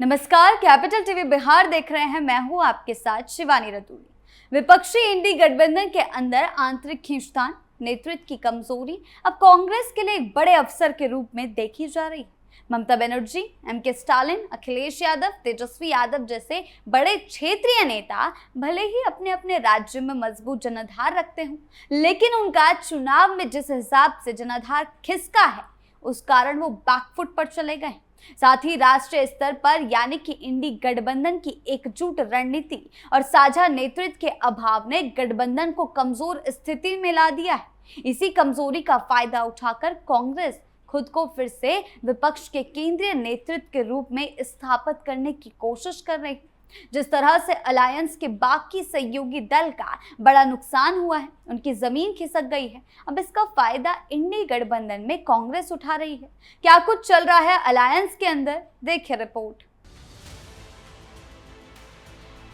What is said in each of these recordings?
नमस्कार, capital TV Bihar देख रहे हैं। मैं हूं आपके साथ शिवानी रतूड़ी। विपक्षी इंडी गठबंधन के अंदर आंतरिक खींचतान, नेतृत्व की कमजोरी अब कांग्रेस के लिए एक बड़े अवसर के रूप में देखी जा रही है। ममता बनर्जी, एमके स्टालिन, अखिलेश यादव, तेजस्वी यादव जैसे बड़े क्षेत्रीय नेता भले ही अपने अपने राज्य में मजबूत जनाधार रखते हों, लेकिन उनका चुनाव में जिस हिसाब से जनाधार खिसका है, उस कारण वो बैकफुट पर चले गए। साथ ही राष्ट्रीय स्तर पर यानी कि इंडी गठबंधन की एकजुट रणनीति और साझा नेतृत्व के अभाव ने गठबंधन को कमजोर स्थिति में ला दिया है। इसी कमजोरी का फायदा उठाकर कांग्रेस खुद को फिर से विपक्ष के केंद्रीय नेतृत्व के रूप में स्थापित करने की कोशिश कर रही है। जिस तरह से अलायंस के बाकी सहयोगी दल का बड़ा नुकसान हुआ है, उनकी जमीन खिसक गई है, अब इसका फायदा इंडी गठबंधन में कांग्रेस उठा रही है। क्या कुछ चल रहा है अलायंस के अंदर, देखिए रिपोर्ट।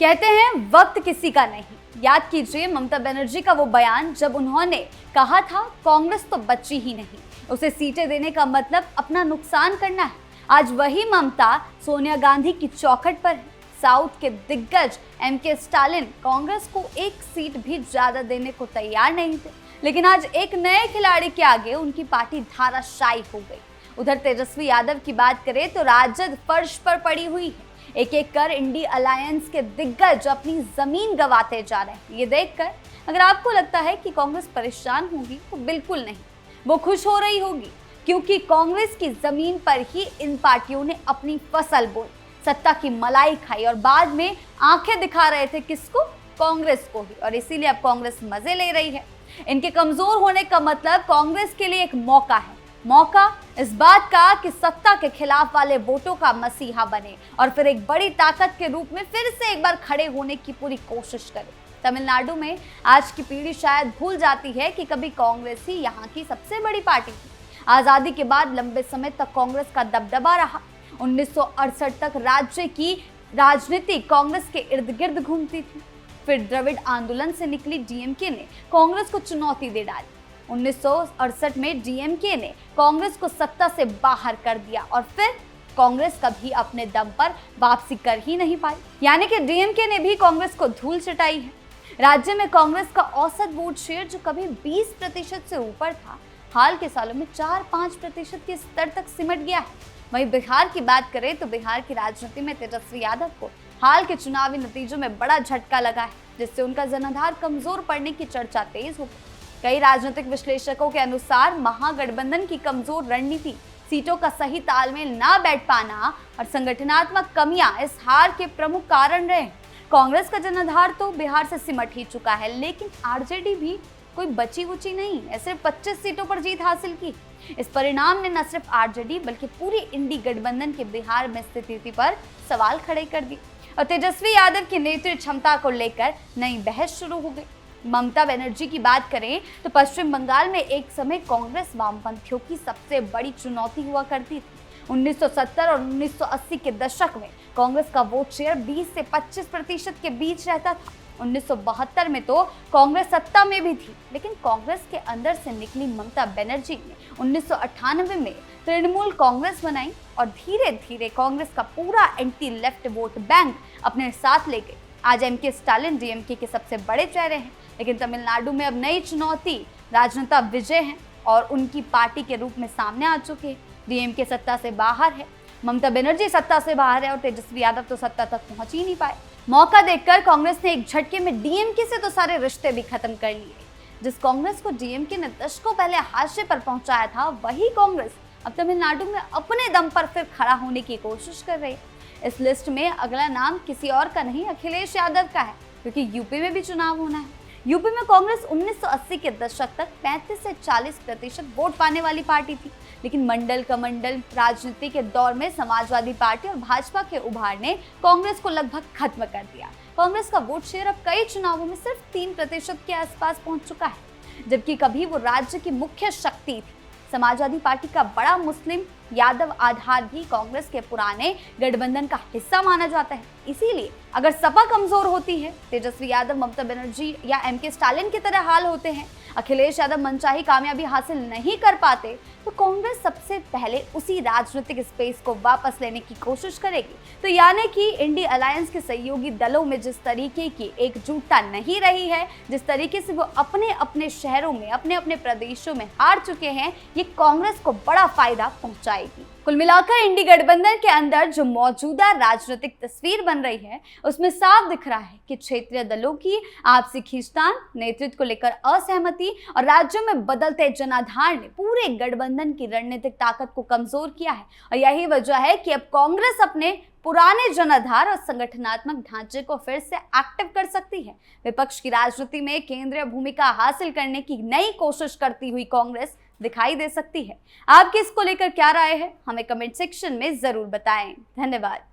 कहते हैं वक्त किसी का नहीं। याद कीजिए ममता बनर्जी का वो बयान जब उन्होंने कहा था कांग्रेस तो बची ही नहीं, उसे सीटें देने का मतलब अपना नुकसान करना है। आज वही ममता सोनिया गांधी की चौखट पर है। साउथ के दिग्गज एमके स्टालिन कांग्रेस को एक सीट भी ज्यादा देने को तैयार नहीं थे, लेकिन आज एक नए खिलाड़ी के आगे उनकी पार्टी धाराशायी हो गई। उधर तेजस्वी यादव की बात करें तो राजद फर्श पर पड़ी हुई है। एक एक कर इंडी अलायंस के दिग्गज अपनी जमीन गंवाते जा रहे हैं। ये देखकर अगर आपको लगता है कि कांग्रेस परेशान होगी तो बिल्कुल नहीं, वो खुश हो रही होगी, क्योंकि कांग्रेस की जमीन पर ही इन पार्टियों ने अपनी फसल बोई, सत्ता की मलाई खाई और बाद में आंखें दिखा रहे थे किसको? कांग्रेस को ही। और इसीलिए अब कांग्रेस मजे ले रही है। इनके कमजोर होने का मतलब कांग्रेस के लिए एक मौका है, मौका इस बात का कि सत्ता के खिलाफ वाले वोटों का मसीहा बने और फिर एक बड़ी ताकत के रूप में फिर से एक बार खड़े होने की पूरी कोशिश करे। तमिलनाडु में आज की पीढ़ी शायद भूल जाती है कि कभी कांग्रेस ही यहाँ की सबसे बड़ी पार्टी थी। आजादी के बाद लंबे समय तक कांग्रेस का दबदबा रहा। 1968 तक राज्य की राजनीति कांग्रेस के इर्द गिर्द घूमती थी। फिर द्रविड़ आंदोलन से निकली डीएमके ने कांग्रेस को चुनौती दे डाली। 1968 में डीएमके ने कांग्रेस को सत्ता से बाहर कर दिया और फिर कांग्रेस कभी अपने दम पर वापसी कर ही नहीं पाई, यानी कि डीएमके ने भी कांग्रेस को धूल चटाई है। राज्य में कांग्रेस का औसत वोट शेयर जो कभी 20% से ऊपर था, हाल के सालों में 4-5% के स्तर तक सिमट गया है। वहीं बिहार की बात करें तो बिहार की राजनीति में तेजस्वी यादव को हाल के चुनावी नतीजों में बड़ा झटका लगा है, जिससे उनका जनाधार कमजोर पड़ने की चर्चा तेज हो गई। कई राजनीतिक विश्लेषकों के अनुसार महागठबंधन की कमजोर रणनीति, सीटों का सही तालमेल ना बैठ पाना और संगठनात्मक कमियां इस हार के प्रमुख कारण रहे। कांग्रेस का जनाधार तो बिहार से सिमट ही चुका है, लेकिन आरजेडी भी कोई बची उची नहीं है, सिर्फ 25 सीटों पर जीत हासिल की। इस परिणाम ने न सिर्फ आरजेडी बल्कि पूरी इंडी गठबंधन के बिहार में स्थिति पर सवाल खड़े कर दिए और तेजस्वी यादव की नेतृत्व क्षमता को लेकर नई बहस शुरू हो गई। ममता बनर्जी की बात करें तो पश्चिम बंगाल में एक समय कांग्रेस वामपंथियों की सबसे बड़ी चुनौती हुआ करती थी। 1970 और 1980 के दशक में कांग्रेस का वोट शेयर 20 से 25% के बीच रहता था। 1972 में तो कांग्रेस सत्ता में भी थी, लेकिन कांग्रेस के अंदर से निकली ममता बनर्जी ने 1998 में तृणमूल कांग्रेस बनाई और धीरे धीरे कांग्रेस का पूरा एंटी लेफ्ट वोट बैंक अपने साथ ले गई। आज एमके स्टालिन डीएमके के सबसे बड़े चेहरे हैं, लेकिन तमिलनाडु में अब नई चुनौती राजनेता विजय हैं और उनकी पार्टी के रूप में सामने आ चुके हैं। डीएमके सत्ता से बाहर है, ममता बनर्जी सत्ता से बाहर है और तेजस्वी यादव तो सत्ता तक पहुंच ही नहीं पाए। मौका देखकर कांग्रेस ने एक झटके में डीएमके से तो सारे रिश्ते भी खत्म कर लिए। जिस कांग्रेस को डीएमके ने दशकों पहले हाशिए पर पहुंचाया था, वही कांग्रेस अब तमिलनाडु में अपने दम पर फिर खड़ा होने की कोशिश कर रही है। इस लिस्ट में अगला नाम किसी और का नहीं, अखिलेश यादव का है, क्योंकि यूपी में भी चुनाव होना है। यूपी में कांग्रेस 1980 के दशक तक 35 से 40% वोट पाने वाली पार्टी थी, लेकिन मंडल कमंडल राजनीति के दौर में समाजवादी पार्टी और भाजपा के उभार ने कांग्रेस को लगभग खत्म कर दिया। कांग्रेस का वोट शेयर अब कई चुनावों में सिर्फ 3% के आसपास पहुंच चुका है, जबकि कभी वो राज्य की मुख्य शक्ति थी। समाजवादी पार्टी का बड़ा मुस्लिम यादव आधार भी कांग्रेस के पुराने गठबंधन का हिस्सा माना जाता है। इसीलिए अगर सपा कमजोर होती है, तेजस्वी यादव, ममता बनर्जी या एमके स्टालिन की तरह हाल होते हैं, अखिलेश यादव मनचाही कामयाबी हासिल नहीं कर पाते, तो कांग्रेस सबसे पहले उसी राजनीतिक स्पेस को वापस लेने की कोशिश करेगी। तो यानी कि इंडी अलायंस के सहयोगी दलों में जिस तरीके की एकजुटता नहीं रही है, जिस तरीके से वो अपने अपने शहरों में, अपने अपने प्रदेशों में हार चुके हैं, ये कांग्रेस को बड़ा फायदा पहुंचाएगी। कुल मिलाकर इंडी गठबंधन के अंदर जो मौजूदा राजनीतिक तस्वीर बन रही है, उसमें साफ दिख रहा है कि क्षेत्रीय दलों की आपसी खींचतान, नेतृत्व को लेकर असहमति और राज्यों में बदलते जनाधार ने पूरे गठबंधन की रणनीतिक ताकत को कमजोर किया है। और यही वजह है कि अब कांग्रेस अपने पुराने जनाधार और संगठनात्मक ढांचे को फिर से एक्टिव कर सकती है। विपक्ष की राजनीति में केंद्रीय भूमिका हासिल करने की नई कोशिश करती हुई कांग्रेस दिखाई दे सकती है। आपकी इसको लेकर क्या राय है, हमें कमेंट सेक्शन में जरूर बताएं। धन्यवाद।